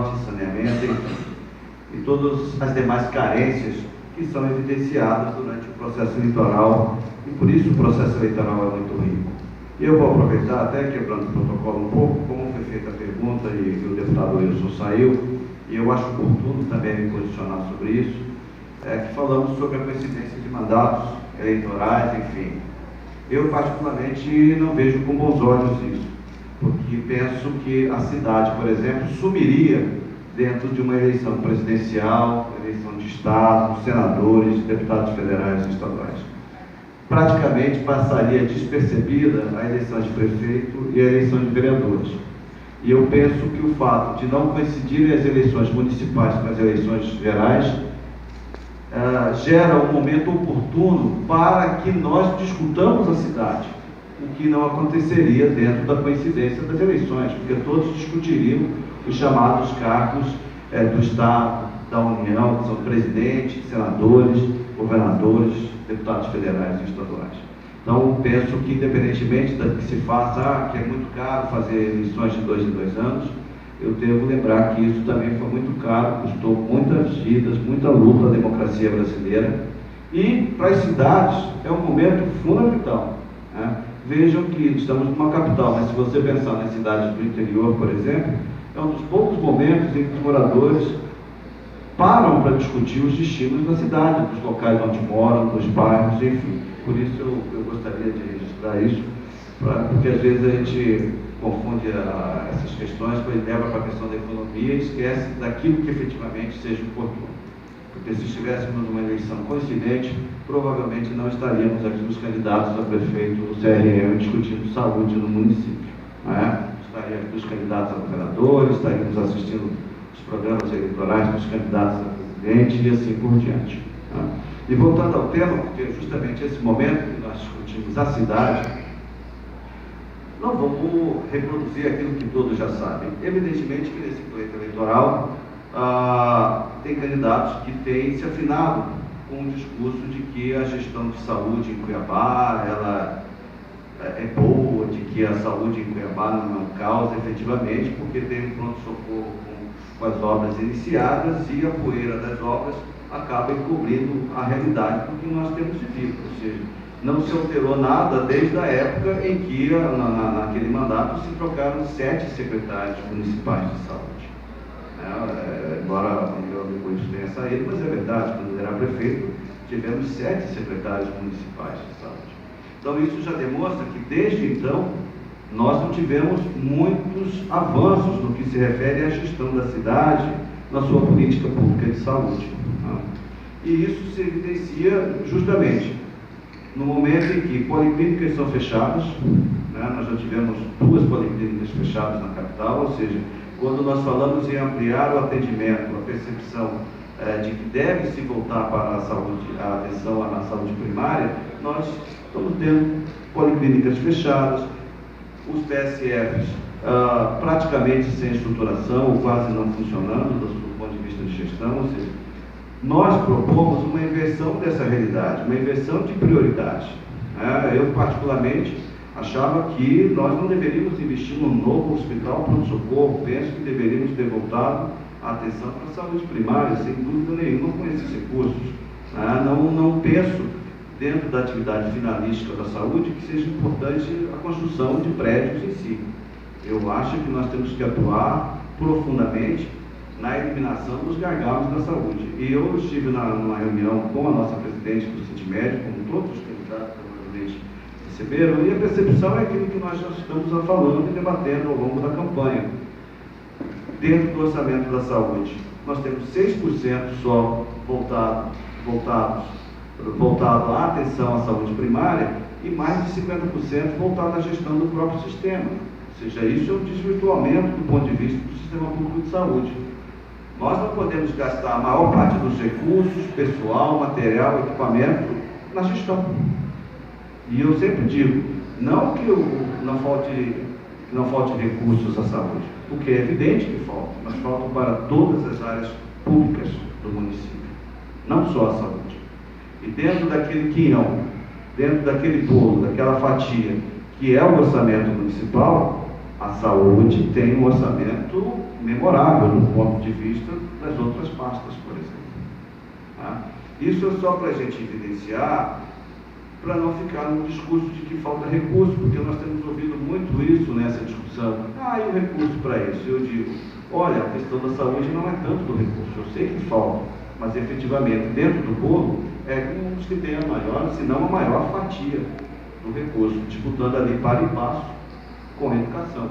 transporte, saneamento, enfim, e todas as demais carências que são evidenciadas durante o processo eleitoral, e por isso o processo eleitoral é muito rico. E eu vou aproveitar, até quebrando o protocolo um pouco, como foi feita a pergunta e o deputado Wilson saiu, e eu acho oportuno também me posicionar sobre isso, que falamos sobre a coincidência de mandatos eleitorais, enfim. Eu, particularmente, não vejo com bons olhos isso, porque penso que a cidade, por exemplo, sumiria dentro de uma eleição presidencial, eleição de Estado, senadores, deputados federais e estaduais. Praticamente passaria despercebida a eleição de prefeito e a eleição de vereadores. E eu penso que o fato de não coincidirem as eleições municipais com as eleições gerais gera um momento oportuno para que nós discutamos a cidade, o que não aconteceria dentro da coincidência das eleições, porque todos discutiriam os chamados cargos do Estado, da União, que são presidentes, senadores, governadores, deputados federais e estaduais. Então, penso que, independentemente da que se faça, que é muito caro fazer eleições de 2 em 2 anos, eu devo lembrar que isso também foi muito caro, custou muitas vidas, muita luta à democracia brasileira. E, para as cidades, é um momento fundamental, né? Vejam que estamos numa capital, mas se você pensar nas cidades do interior, por exemplo, é um dos poucos momentos em que os moradores param para discutir os destinos da cidade, dos locais onde moram, dos bairros, enfim. Por isso eu gostaria de registrar isso, porque às vezes a gente confunde essas questões, pois leva para a questão da economia e esquece daquilo que efetivamente seja oportuno. Porque se estivéssemos numa eleição coincidente, provavelmente não estaríamos aqui os candidatos a prefeito do CRM discutindo saúde no município, não é? Estaríamos aqui os candidatos a governadores, estaríamos assistindo os programas eleitorais dos candidatos a presidente e assim por diante. Tá? E voltando ao tema, porque justamente esse momento que nós discutimos a cidade, não vamos reproduzir aquilo que todos já sabem. Evidentemente que nesse pleito eleitoral tem candidatos que têm se afinado com o discurso de que a gestão de saúde em Cuiabá ela é boa, de que a saúde em Cuiabá não é um caos, efetivamente, porque tem um pronto-socorro com as obras iniciadas e a poeira das obras acaba encobrindo a realidade do que nós temos vivido, ou seja, não se alterou nada desde a época em que, naquele mandato, se trocaram 7 secretários municipais de saúde. Embora o meu amigo tenha saído, mas é verdade, quando ele era prefeito, tivemos 7 secretários municipais de saúde. Então, isso já demonstra que, desde então, nós não tivemos muitos avanços no que se refere à gestão da cidade, na sua política pública de saúde. E isso se evidencia justamente no momento em que policlínicas são fechadas, nós já tivemos 2 policlínicas fechadas na capital, ou seja, quando nós falamos em ampliar o atendimento, a percepção de que deve se voltar para a saúde, a atenção à saúde primária, nós estamos tendo policlínicas fechadas, os PSFs praticamente sem estruturação ou quase não funcionando do ponto de vista de gestão, ou seja, nós propomos uma inversão dessa realidade, uma inversão de prioridades. Eu, particularmente, achava que nós não deveríamos investir num novo hospital pronto-socorro, penso que deveríamos ter voltado a atenção para a saúde primária, sem dúvida nenhuma, com esses recursos. Não penso, dentro da atividade finalística da saúde, que seja importante a construção de prédios em si. Eu acho que nós temos que atuar profundamente na eliminação dos gargalos da saúde. E eu estive numa reunião com a nossa presidente do CITMED, como todos os candidatos provavelmente receberam, e a percepção é aquilo que nós já estamos falando e debatendo ao longo da campanha. Dentro do orçamento da saúde, nós temos 6% só voltado à atenção à saúde primária e mais de 50% voltado à gestão do próprio sistema. Ou seja, isso é um desvirtuamento do ponto de vista do sistema público de saúde. Nós não podemos gastar a maior parte dos recursos, pessoal, material, equipamento, na gestão. E eu sempre digo, não que não falte recursos à saúde, porque é evidente que faltam, mas faltam para todas as áreas públicas do município, não só a saúde. E dentro daquele quinhão, dentro daquele bolo, daquela fatia, que é o orçamento municipal, A saúde tem um orçamento memorável do ponto de vista das outras pastas, por exemplo. Tá? Isso é só para a gente evidenciar, para não ficar no discurso de que falta recurso, porque nós temos ouvido muito isso nessa discussão. E o recurso para isso? Eu digo, olha, a questão da saúde não é tanto do recurso, eu sei que falta, mas efetivamente dentro do bolo é um dos que tem a maior, se não a maior fatia do recurso, disputando ali para e passo com a educação.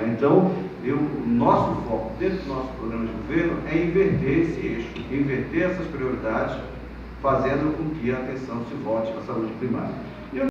Então, o nosso foco dentro do nosso programa de governo é inverter esse eixo, inverter essas prioridades, fazendo com que a atenção se volte à saúde primária.